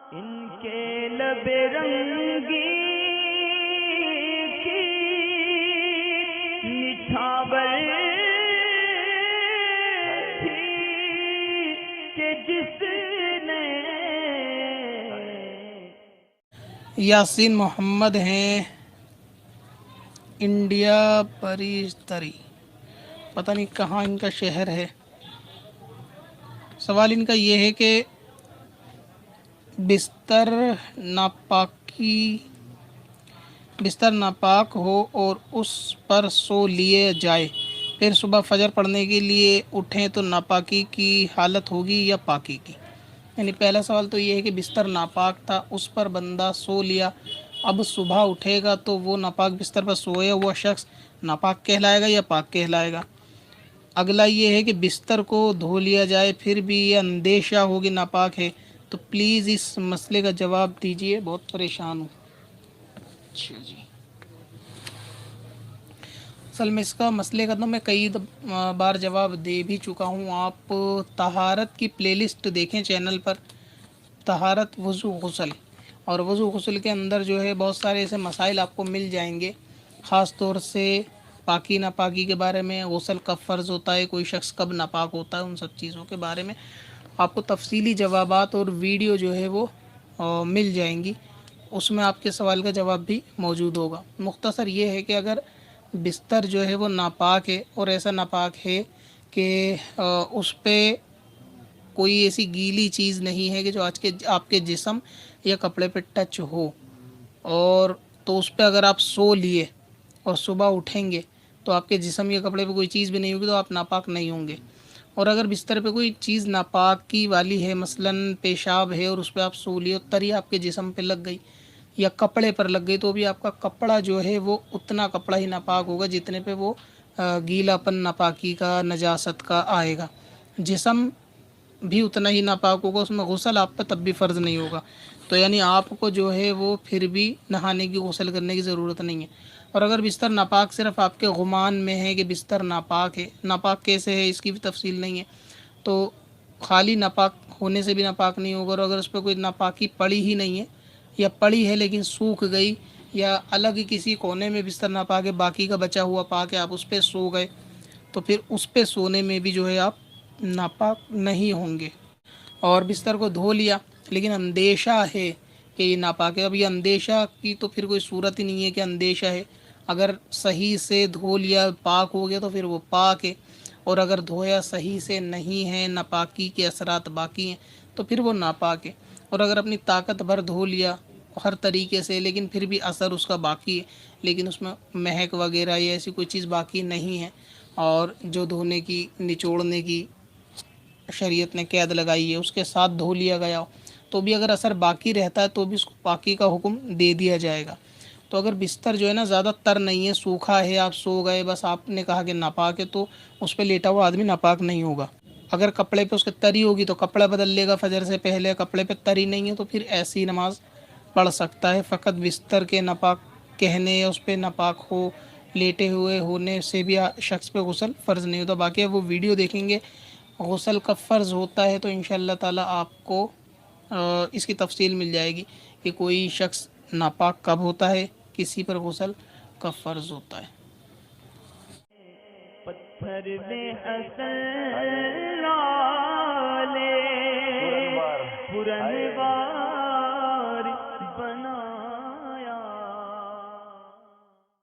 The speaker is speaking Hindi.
इनके लबे रंगी की निछावर थी कि जिसने यासीन मोहम्मद हैं, इंडिया परिस्तरी, पता नहीं कहाँ इनका शहर है। सवाल इनका ये है कि बिस्तर नापाकी बिस्तर नापाक हो और उस पर सो लिए जाए, फिर सुबह फजर पढ़ने के लिए उठें तो नापाकी की हालत होगी या पाकी की। यानी पहला सवाल तो ये है कि बिस्तर नापाक था, उस पर बंदा सो लिया, अब सुबह उठेगा तो वो नापाक बिस्तर पर सोया हुआ शख्स नापाक कहलाएगा या पाक कहलाएगा। अगला ये है कि बिस्तर को धो लिया जाए फिर भी ये अंदेशा हो कि नापाक है, तो प्लीज़ इस मसले का जवाब दीजिए, बहुत परेशान हूँ। अच्छा जी, असल में इसका मसले का तो मैं कई बार जवाब दे भी चुका हूँ। आप तहारत की प्लेलिस्ट देखें चैनल पर, तहारत वज़ू गुस्ल, और वज़ू गुस्ल के अंदर जो है बहुत सारे ऐसे मसाइल आपको मिल जाएंगे, ख़ास तौर से पाकी नापाकी के बारे में, गुस्ल कब फ़र्ज़ होता है, कोई शख्स कब नापाक होता है, उन सब चीज़ों के बारे में आपको तफसीली जवाबात और वीडियो जो है वो मिल जाएंगी। उसमें आपके सवाल का जवाब भी मौजूद होगा। मुख्तसर ये है कि अगर बिस्तर जो है वो नापाक है और ऐसा नापाक है कि उस पर कोई ऐसी गीली चीज़ नहीं है कि जो आज के आपके जिस्म या कपड़े पे टच हो, और तो उस पर अगर आप सो लिए और सुबह उठेंगे तो आपके जिस्म या कपड़े पे कोई चीज़ भी नहीं होगी, तो आप नापाक नहीं होंगे। और अगर बिस्तर पे कोई चीज़ नापाकी वाली है, मसलन पेशाब है, और उस पर आप सो लिए और तरी आपके जिस्म पे लग गई या कपड़े पर लग गई, तो भी आपका कपड़ा जो है वो उतना कपड़ा ही नापाक होगा जितने पे वो गीलापन नापाकी का, नजासत का आएगा। जिस्म भी उतना ही नापाक होगा, उसमें गुस्ल आप पर तब भी फ़र्ज़ नहीं होगा। तो यानी आपको जो है वो फिर भी नहाने की, गुस्ल करने की ज़रूरत नहीं है। और अगर बिस्तर नापाक सिर्फ आपके गुमान में है कि बिस्तर नापाक है, नापाक कैसे है इसकी भी तफसील नहीं है, तो खाली नापाक होने से भी नापाक नहीं होगा। और अगर उस पर कोई नापाकी पड़ी ही नहीं है, या पड़ी है लेकिन सूख गई, या अलग ही किसी कोने में बिस्तर नापाक है, बाकी का बचा हुआ पाक है, आप उस पर सो गए, तो फिर उस पे सोने में भी जो है आप नापाक नहीं होंगे। और बिस्तर को धो लिया लेकिन अंदेशा है कि ये नापाक है, अब ये अंदेशा की तो फिर कोई सूरत ही नहीं है कि अंदेशा है। अगर सही से धो लिया, पाक हो गया, तो फिर वो पाक है, और अगर धोया सही से नहीं है, नापाकी के असरात बाकी हैं, तो फिर वो नापाक है। और अगर अपनी ताकत भर धो लिया हर तरीके से लेकिन फिर भी असर उसका बाकी है, लेकिन उसमें महक वगैरह या ऐसी कोई चीज़ बाकी नहीं है, और जो धोने की, निचोड़ने की शरीयत ने कैद लगाई है उसके साथ धो लिया गया हो, तो भी अगर असर बाकी रहता है तो भी उसको पाकी का हुक्म दे दिया जाएगा। तो अगर बिस्तर जो है ना ज़्यादा तर नहीं है, सूखा है, आप सो गए, बस आपने कहा कि नापाक है, तो उस पर लेटा हुआ आदमी नापाक नहीं होगा। अगर कपड़े पे उसके तरी होगी तो कपड़ा बदल लेगा फजर से पहले, कपड़े पे तरी नहीं है तो फिर ऐसी नमाज पढ़ सकता है। फ़कत बिस्तर के नापाक कहने या उस पर नापाक हो, लेटे हुए होने से भी शख्स पे गुस्ल फ़र्ज़ नहीं होता। बाकी वो वीडियो देखेंगे गुस्ल कब फ़र्ज़ होता है तो इंशाअल्लाह ताला आपको इसकी तफसील मिल जाएगी कि कोई शख्स नापाक कब होता है, किसी पर गुस्ल कब फ़र्ज़ होता है। पत्थर में असल लाले पुरनवार